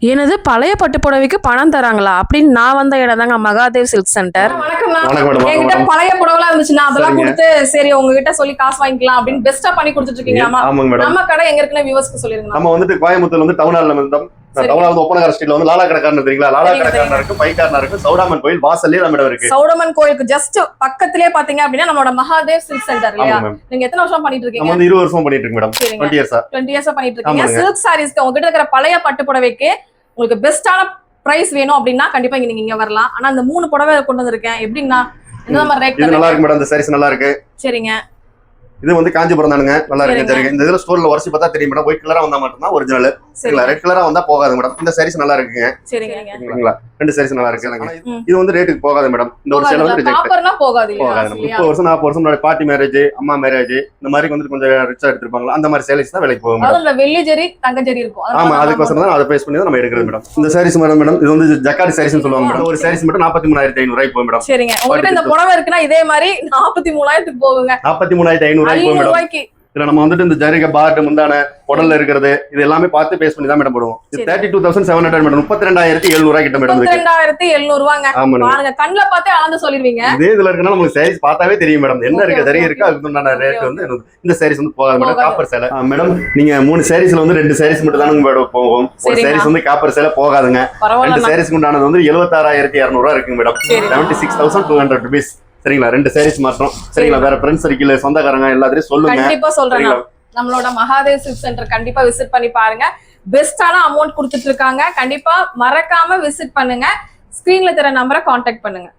எனது பழைய பட்டு புடவைக்கு பணம் தராங்களா அப்படின்னு நான் வந்த இடம் தாங்க மகாதேவ் சில்க் சென்டர். வணக்கம். என்கிட்ட பழைய புடவை இருந்துச்சுன்னா அதெல்லாம் கொடுத்து சரி உங்ககிட்ட சொல்லி காசு வாங்கிக்கலாம் அப்படின்னு பெஸ்டா பண்ணி கொடுத்துட்டு இருக்கீங்களாமா? நம்ம கடை எங்க இருக்குன்னு வியூவர்ஸ்க்கு சொல்லிருங்க. நம்ம வந்துட்டு கோயம்புத்தூர்ல வந்து டவுன் ஹால்ல இருந்தோம். டவுன் ஹால் ஒப்பனகார ஸ்ட்ரீட்ல வந்து லாலா கடைக்காரன் தெரியுங்களா? லாலா கடைக்காரன் இருக்கு, பைக்காரன் இருக்கு, சௌடாமன் கோயில் வாசல்லே நம்ம இடம் இருக்கு. சௌடாமன் கோயிலுக்கு ஜஸ்ட் பக்கத்திலே பாத்தீங்க அப்படின்னா நம்மளோட மகாதேவ் சில்க் சென்டர் இல்லையா? நீங்க எத்தனை வருஷம் பண்ணிட்டு இருக்கீங்க? நம்ம வந்து 20 வருஷம் பண்ணிட்டு இருக்கோம் மேடம். 20 இயர்ஸா பண்ணிட்டு இருக்கீங்க. சில்க் சாரீஸ்க்கு உங்ககிட்ட இருக்கிற பழைய பட்டு புடவைக்கு உங்களுக்கு பெஸ்டான பிரைஸ் வேணும் அப்படின்னா கண்டிப்பா நீங்க இங்க வரலாம். ஆனா இந்த 3 புடவை கொண்டு வந்திருக்கேன். எப்படின்னா என்ன மாதிரி ரேட்? இது நல்லா இருக்கு மேடம். இந்த சாரீஸ் நல்லா இருக்கு. சரிங்க. இது வந்து காஞ்சிபுரம் தானுங்க. நல்லா இருக்கு. சரிங்க. இந்த இதுல ஸ்டோர்ல உரசி பார்த்தா தெரியும் மேடம். ஒயிட் கலரா வந்தா மட்டும் தான் ஒரிஜினல். சரிங்களா? ரெட் கலரா வந்தா போகாது மேடம். இந்த சாரீஸ் நல்லா இருக்குங்க. சரிங்களா? ரெண்டு சாரீஸ் நல்லா இருக்கு. இது வந்து ரேட்டுக்கு போகாது மேடம். இந்த ஒரு சேல வந்து ரிஜெக்ட் ஆஃபர்னா போகாது. 30 வருஷம் 40 வருஷம் பாட்டி மேரேஜ், அம்மா மேரேஜ் இந்த மாதிரி வந்து கொஞ்சம் ரிச்சா எடுத்துப்பாங்க. அந்த மாதிரி சாரீஸ் தான் விலைக்கு போகும் மேடம். அதுல வெள்ளி ஜெரி தங்க ஜெரி இருக்கும். ஆமா, அதுக்கோசரம் தான் அதை பேஸ் பண்ணி தான் நம்ம எடுக்கிறது மேடம். இந்த சாரீஸ் மேடம் இது வந்து ஜக்கார்ட் சாரீஸ்னு சொல்லுவாங்க மேடம். ஒரு சாரீஸ் மட்டும் 43,500 ரூபாய்க்கு போகும் மேடம். சரிங்க. உங்ககிட்ட இந்த புடவை இருக்குன்னா இதே மாதிரி 43,000க்கு போகுங்க. 43,500 ரூபாய்க்கு போகும் மேடம். இதுல நம்ம வந்துட்டு இந்த ஜரிகை பார்ட் முந்தான உடல்ல இருக்கிறது இது எல்லாமே பார்த்து பேஸ் பண்ணி தான் மேடம் போடுவோம். 32,700 மேடம். 32,700 ரூபாய் கிட்ட மேடம். 32,700 ரூபாங்க. பாருங்க கண்ணுல பார்த்தே அளந்து சொல்லிருவீங்க. இதே இதுல இருக்கனால உங்களுக்கு சாரீஸ் பார்த்தாவே தெரியும் மேடம். என்ன இருக்கு ஜரிகை இருக்கு அதுக்கு உண்டான ரேட் வந்து இந்த சாரீஸ் வந்து போகாது மேடம். காப்பர் சேலை மேடம். நீங்க 3 சாரீஸ்ல வந்து 2 சாரீஸ் மட்டும் தான் மேடம் போகும். ஒரு சாரீஸ் வந்து காப்பர் சேலை போகாதுங்க. 2 சாரீஸ்க்கு உண்டானது வந்து 76,200 ரூபாய் இருக்குங்க மேடம். 76,200 rupees. சரிங்களா? 2 சாரீஸ் மாத்திரம். சரிங்களா? வேற ஃப்ரெண்ட்ஸ் சர்க்கிள் சொந்தக்காரங்க எல்லாத்தையும் சொல்லுங்க. கண்டிப்பா சொல்றேன். நம்மளோட மகாதேவ் சில்க் சென்டர் கண்டிப்பா விசிட் பண்ணி பாருங்க. பெஸ்டான அமௌண்ட் கொடுத்துட்டு இருக்காங்க. கண்டிப்பா மறக்காம விசிட் பண்ணுங்க. ஸ்கிரீன்ல தர நம்பரை கான்டாக்ட் பண்ணுங்க.